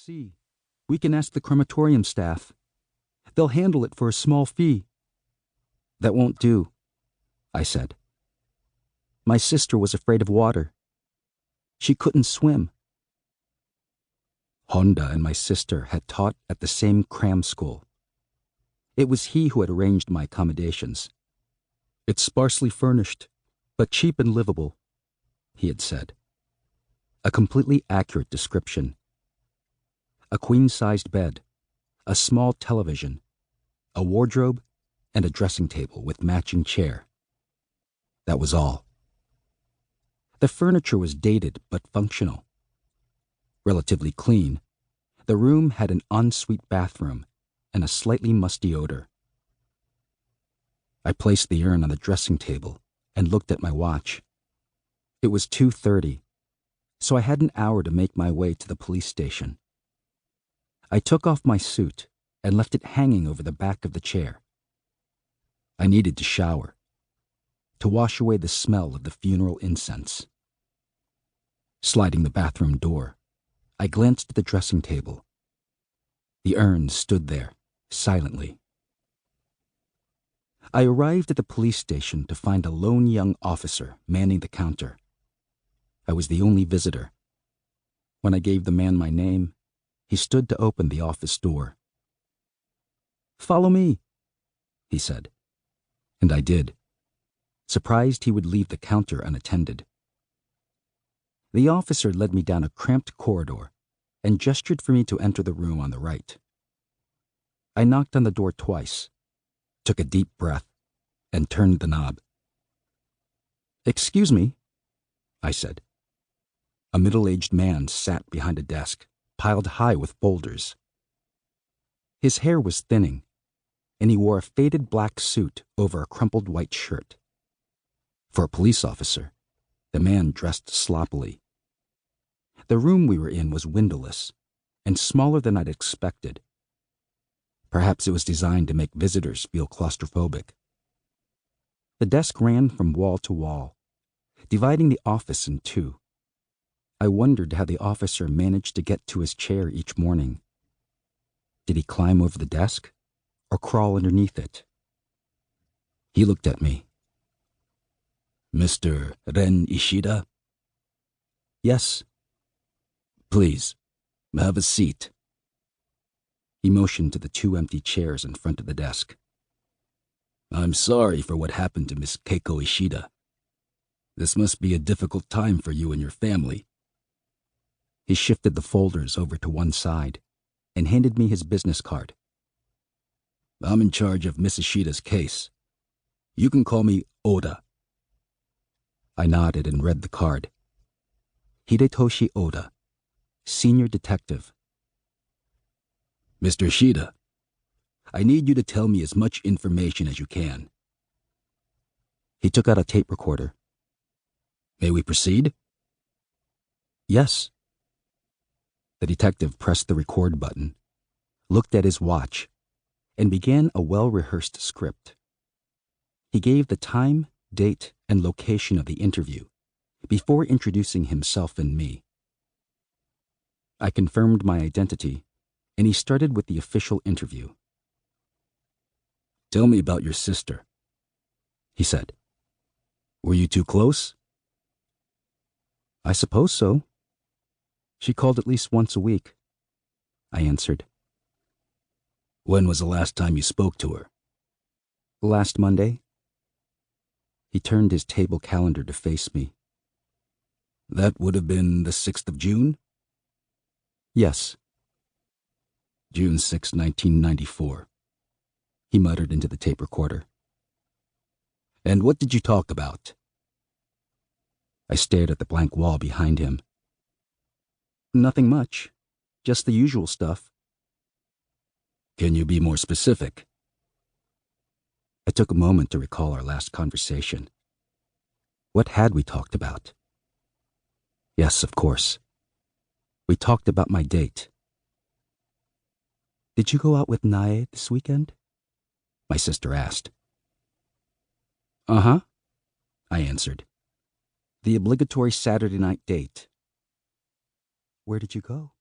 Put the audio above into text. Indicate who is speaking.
Speaker 1: see. We can ask the crematorium staff. They'll handle it for a small fee." "That won't do," I said. My sister was afraid of water. She couldn't swim. Honda and my sister had taught at the same cram school. It was he who had arranged my accommodations. "It's sparsely furnished, but cheap and livable," he had said. A completely accurate description. A queen-sized bed, a small television, a wardrobe, and a dressing table with matching chair. That was all. The furniture was dated but functional. Relatively clean, the room had an ensuite bathroom and a slightly musty odor. I placed the urn on the dressing table and looked at my watch. It was 2:30, so I had an hour to make my way to the police station. I took off my suit and left it hanging over the back of the chair. I needed to shower, to wash away the smell of the funeral incense. Sliding the bathroom door, I glanced at the dressing table. The urn stood there, silently. I arrived at the police station to find a lone young officer manning the counter. I was the only visitor. When I gave the man my name, he stood to open the office door. "Follow me," he said, and I did, surprised he would leave the counter unattended. The officer led me down a cramped corridor and gestured for me to enter the room on the right. I knocked on the door twice, took a deep breath, and turned the knob. "Excuse me," I said. A middle-aged man sat behind a desk, piled high with folders. His hair was thinning, and he wore a faded black suit over a crumpled white shirt. For a police officer, the man dressed sloppily. The room we were in was windowless and smaller than I'd expected. Perhaps it was designed to make visitors feel claustrophobic. The desk ran from wall to wall, dividing the office in two. I wondered how the officer managed to get to his chair each morning. Did he climb over the desk or crawl underneath it? He looked at me. "Mr. Ren Ishida?" "Yes." "Please, have a seat." He motioned to the two empty chairs in front of the desk. "I'm sorry for what happened to Miss Keiko Ishida. This must be a difficult time for you and your family." He shifted the folders over to one side and handed me his business card. "I'm in charge of Miss Ishida's case. You can call me Oda." I nodded and read the card. Hidetoshi Oda, Senior Detective. "Mr. Ishida, I need you to tell me as much information as you can." He took out a tape recorder. "May we proceed?" "Yes." The detective pressed the record button, looked at his watch, and began a well-rehearsed script. He gave the time, date, and location of the interview before introducing himself and me. I confirmed my identity, and he started with the official interview. "Tell me about your sister," he said. "Were you two close?" "I suppose so. She called at least once a week," I answered. "When was the last time you spoke to her?" "Last Monday." He turned his table calendar to face me. "That would have been the 6th of June?" "Yes." "June 6, 1994, he muttered into the tape recorder. "And what did you talk about?" I stared at the blank wall behind him. "Nothing much. Just the usual stuff." "Can you be more specific?" I took a moment to recall our last conversation. What had we talked about? Yes, of course. We talked about my date. "Did you go out with Nae this weekend?" my sister asked. "Uh-huh," I answered. "The obligatory Saturday night date." "Where did you go?"